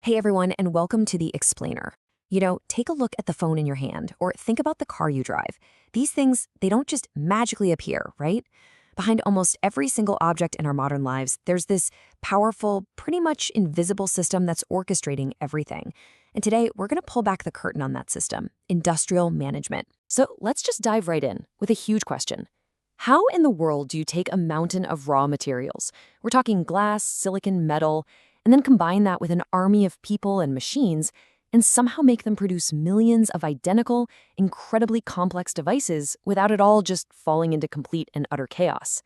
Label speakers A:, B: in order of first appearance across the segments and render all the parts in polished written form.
A: Hey everyone, and welcome to The Explainer. Take a look at the phone in your hand, or think about the car you drive. These things, they don't just magically appear, right? Behind almost every single object in our modern lives, there's this powerful, pretty much invisible system that's orchestrating everything. And today, we're going to pull back the curtain on that system, industrial management. So let's just dive right in with a huge question. How in the world do you take a mountain of raw materials? We're talking glass, silicon, metal, and then combine that with an army of people and machines and somehow make them produce millions of identical, incredibly complex devices without it all just falling into complete and utter chaos?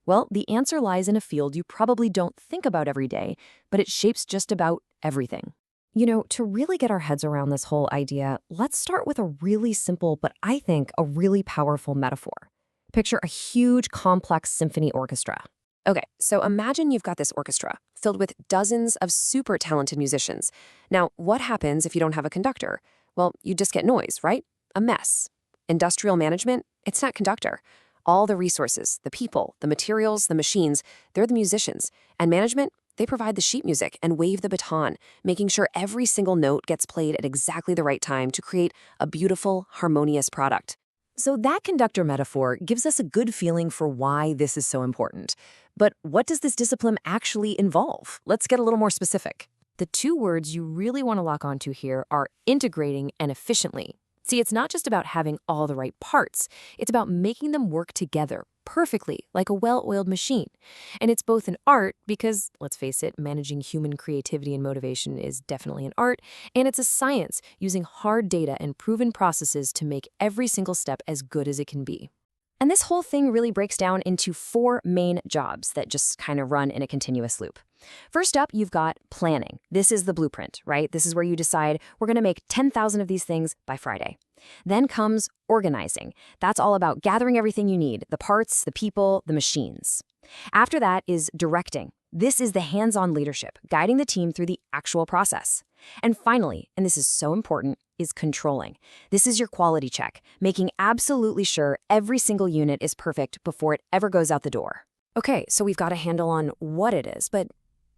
A: Well, the answer lies in a field you probably don't think about every day, but it shapes just about everything. To really get our heads around this whole idea, let's start with a really simple, but I think a really powerful metaphor. Picture a huge, complex symphony orchestra. Okay, so imagine you've got this orchestra filled with dozens of super talented musicians. Now, what happens if you don't have a conductor? Well, you just get noise, right? A mess. Industrial management, it's not conductor. All the resources, the people, the materials, the machines, they're the musicians. And management, they provide the sheet music and wave the baton, making sure every single note gets played at exactly the right time to create a beautiful, harmonious product. So that conductor metaphor gives us a good feeling for why this is so important. But what does this discipline actually involve? Let's get a little more specific. The two words you really want to lock onto here are integrating and efficiently. See, it's not just about having all the right parts. It's about making them work together perfectly, like a well-oiled machine. And it's both an art because, let's face it, managing human creativity and motivation is definitely an art, and it's a science using hard data and proven processes to make every single step as good as it can be. And this whole thing really breaks down into four main jobs that just kind of run in a continuous loop. First up, you've got planning. This is the blueprint, right? This is where you decide we're going to make 10,000 of these things by Friday. Then comes organizing. That's all about gathering everything you need, the parts, the people, the machines. After that is directing. This is the hands-on leadership, guiding the team through the actual process. And finally, and this is so important, is controlling. This is your quality check, making absolutely sure every single unit is perfect before it ever goes out the door. Okay, so we've got a handle on what it is, but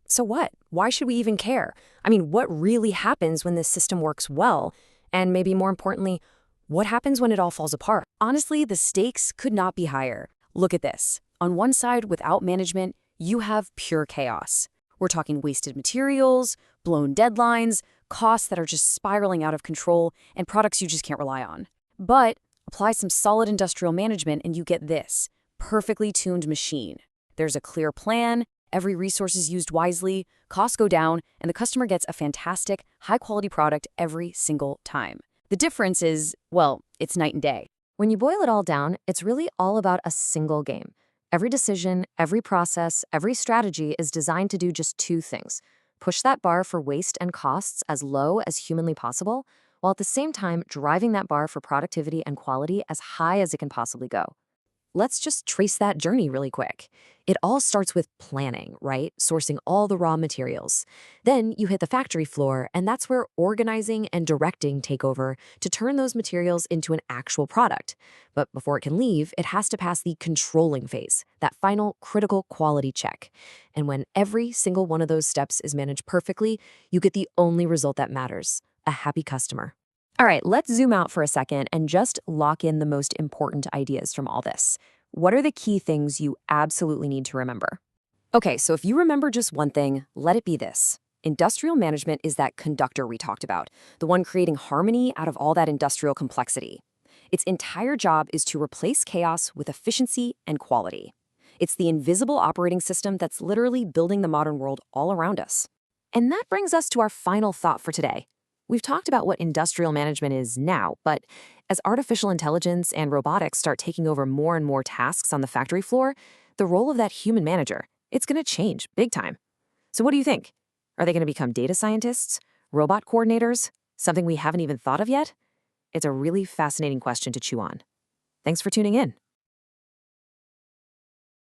A: so what? Why should we even care? I mean, what really happens when this system works well? And maybe more importantly, what happens when it all falls apart? Honestly, the stakes could not be higher. Look at this. On one side, without management, you have pure chaos. We're talking wasted materials, blown deadlines, costs that are just spiraling out of control, and products you just can't rely on. But apply some solid industrial management and you get this perfectly tuned machine. There's a clear plan, every resource is used wisely, costs go down, and the customer gets a fantastic, high-quality product every single time. The difference is, well, it's night and day. When you boil it all down, it's really all about a single game. Every decision, every process, every strategy is designed to do just two things: push that bar for waste and costs as low as humanly possible, while at the same time driving that bar for productivity and quality as high as it can possibly go. Let's just trace that journey really quick. It all starts with planning, right? Sourcing all the raw materials. Then you hit the factory floor, and that's where organizing and directing take over to turn those materials into an actual product. But before it can leave, it has to pass the controlling phase, that final critical quality check. And when every single one of those steps is managed perfectly, you get the only result that matters: a happy customer. All right, let's zoom out for a second and just lock in the most important ideas from all this. What are the key things you absolutely need to remember? Okay, so if you remember just one thing, let it be this. Industrial management is that conductor we talked about, the one creating harmony out of all that industrial complexity. Its entire job is to replace chaos with efficiency and quality. It's the invisible operating system that's literally building the modern world all around us. And that brings us to our final thought for today. We've talked about what industrial management is now, but as artificial intelligence and robotics start taking over more and more tasks on the factory floor, the role of that human manager, it's going to change big time. So what do you think? Are they going to become data scientists, robot coordinators, something we haven't even thought of yet? It's a really fascinating question to chew on. Thanks for tuning in.